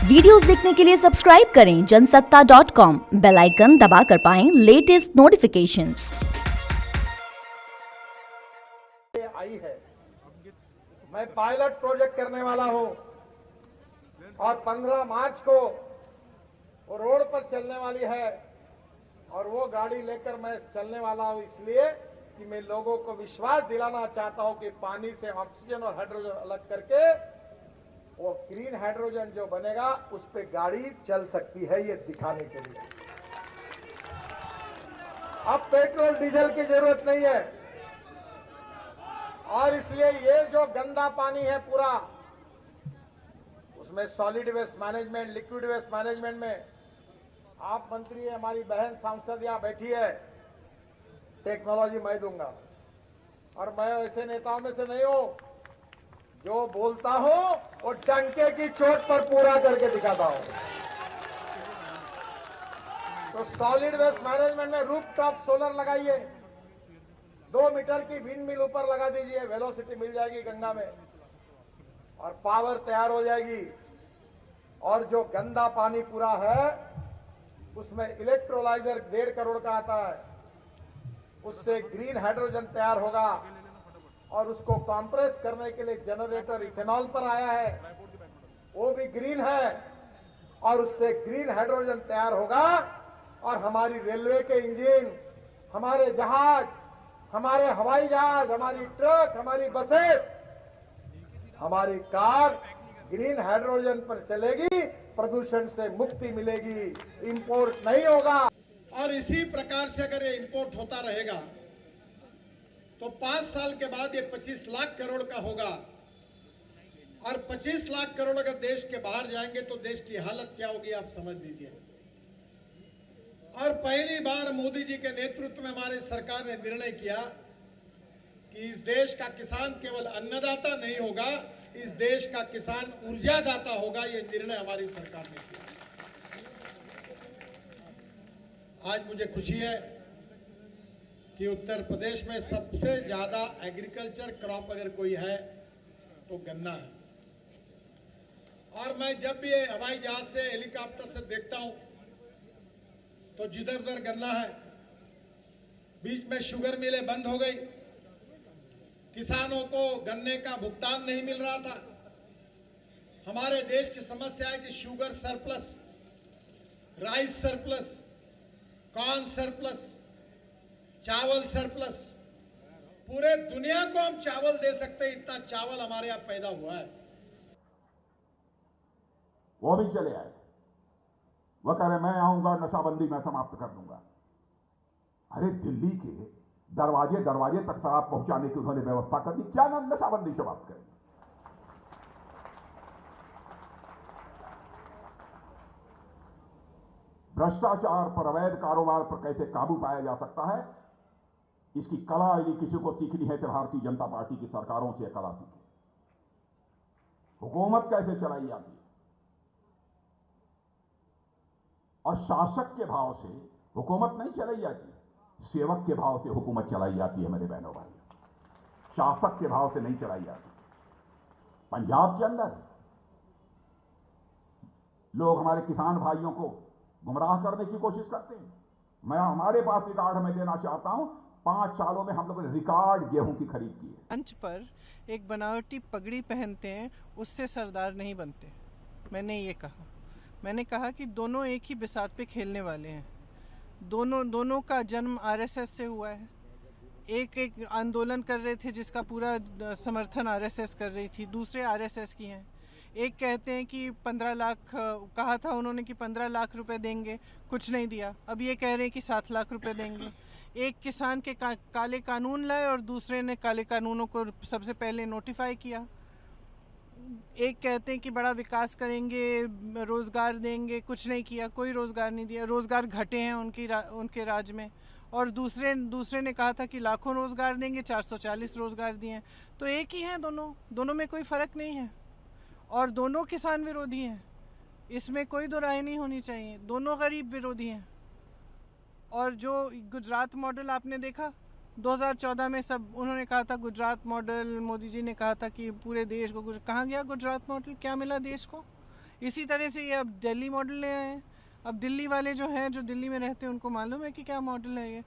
Videos देखने के लिए सब्सक्राइब करें जनसत्ता.com, बेल आइकन दबाकर पाएं लेटेस्ट नोटिफिकेशंस। आई है, मैं पायलट प्रोजेक्ट करने वाला हूं और 15 मार्च को वो रोड पर चलने वाली है और वो गाड़ी लेकर मैं चलने वाला हूं इसलिए कि मैं लोगों को विश्वास दिलाना चाहता हूं कि पानी से ऑक्सीजन और हाइड्रोजन अलग करके वो ग्रीन हाइड्रोजन जो बनेगा उस पे गाड़ी चल सकती है, ये दिखाने के लिए। अब पेट्रोल डीजल की जरूरत नहीं है और इसलिए ये जो गंदा पानी है पूरा, उसमें solid waste management, liquid waste management में आप मंत्री है, हमारी बहन सांसद यहां बैठी है, टेक्नोलॉजी मैं दूंगा और मैं ऐसे नेताओं में से नहीं हूं जो बोलता हूं और डंके की चोट पर पूरा करके दिखाता हूं। तो सॉलिड वेस्ट मैनेजमेंट में रूफटॉप सोलर लगाइए, 2 मीटर की विंड मिल ऊपर लगा दीजिए, वेलोसिटी मिल जाएगी गंगा में और पावर तैयार हो जाएगी। और जो गंदा पानी पूरा है उसमें इलेक्ट्रोलाइजर 1.5 करोड़ का आता है, उससे ग्रीन हाइड्रोजन तैयार होगा और उसको कंप्रेस करने के लिए जनरेटर इथेनॉल पर आया है, वो भी ग्रीन है और उससे ग्रीन हाइड्रोजन तैयार होगा और हमारी रेलवे के इंजन, हमारे जहाज, हमारे हवाई जहाज, हमारी ट्रक, हमारी बसेस, हमारी कार ग्रीन हाइड्रोजन पर चलेगी, प्रदूषण से मुक्ति मिलेगी, इंपोर्ट नहीं होगा। और इसी प्रकार से अगर ये इंपोर्ट होता रहेगा तो 5 साल के बाद ये 25 लाख करोड़ का होगा और 25 लाख करोड़ अगर देश के बाहर जाएंगे तो देश की हालत क्या होगी आप समझ लीजिए। और पहली बार मोदी जी के नेतृत्व में हमारी सरकार ने निर्णय किया कि इस देश का किसान केवल अन्नदाता नहीं होगा, इस देश का किसान ऊर्जादाता होगा। ये निर्णय हमारी सरकार ने किया। आज मुझे खुशी है कि उत्तर प्रदेश में सबसे ज्यादा एग्रीकल्चर क्रॉप अगर कोई है तो गन्ना है। और मैं जब भी हवाई जहाज से, हेलीकॉप्टर से देखता हूं तो जिधर उधर गन्ना है। बीच में शुगर मिलें बंद हो गई, किसानों को गन्ने का भुगतान नहीं मिल रहा था। हमारे देश की समस्या है कि sugar surplus, rice surplus, corn surplus, चावल सरप्लस। पूरे दुनिया को हम चावल दे सकते हैं, इतना चावल हमारे यहां पैदा हुआ है। वो भी चले आए, वो कह रहे मैं आऊंगा, नशाबंदी मैं समाप्त कर दूंगा। अरे दिल्ली के दरवाजे दरवाजे तक शराब पहुंचाने की उन्होंने व्यवस्था कर दी, क्या नशाबंदी समाप्त करेंगे? भ्रष्टाचार पर, अवैध कारोबार पर कैसे काबू पाया जा सकता है, इसकी कला यदि किसी को सीखनी है तो भारतीय जनता पार्टी की सरकारों से कला सीखे। हुकूमत कैसे चलाई जाती है और शासक के भाव से हुकूमत नहीं चलाई जाती, सेवक के भाव से हुकूमत चलाई जाती है। मेरे बहनों भाई, शासक के भाव से नहीं चलाई जाती। पंजाब के अंदर लोग हमारे किसान भाइयों को गुमराह करने की कोशिश करते हैं। मैं हमारे पास रिकॉर्ड में देना चाहता हूं, 5 सालों में हम लोगों ने रिकॉर्ड गेहूं की खरीद की है। मंच पर एक बनावटी पगड़ी पहनते हैं, उससे सरदार नहीं बनते। मैंने ये कहा, मैंने कहा कि दोनों एक ही बिसात पे खेलने वाले हैं। दोनों का जन्म आरएसएस से हुआ है। एक आंदोलन कर रहे थे जिसका पूरा समर्थन आरएसएस कर रही थी, दूसरे आरएसएस की हैं। एक कहते हैं कि 15 लाख कहा था उन्होंने कि 15 लाख रुपए देंगे, कुछ नहीं दिया। अब ये कह रहे हैं कि 7 लाख रुपए देंगे। एक किसान के काले कानून लाए और दूसरे ने काले कानूनों को सबसे पहले नोटिफाई किया। एक कहते हैं कि बड़ा विकास करेंगे, रोजगार देंगे, कुछ नहीं किया, कोई रोजगार नहीं दिया, रोजगार घटे हैं उनके राज में। और दूसरे ने कहा था कि लाखों रोजगार देंगे, 440 रोजगार दिए हैं। तो एक ही हैं दोनों में कोई फर्क नहीं है और दोनों किसान विरोधी हैं, इसमें कोई दो राय नहीं होनी चाहिए। दोनों गरीब विरोधी हैं। और जो गुजरात मॉडल आपने देखा, 2014 में सब उन्होंने कहा था गुजरात मॉडल, मोदी जी ने कहा था कि पूरे देश को, कहाँ गया गुजरात मॉडल, क्या मिला देश को? इसी तरह से ये अब दिल्ली मॉडल ले आए हैं। अब दिल्ली वाले जो हैं, जो दिल्ली में रहते हैं, उनको मालूम है कि क्या मॉडल है ये।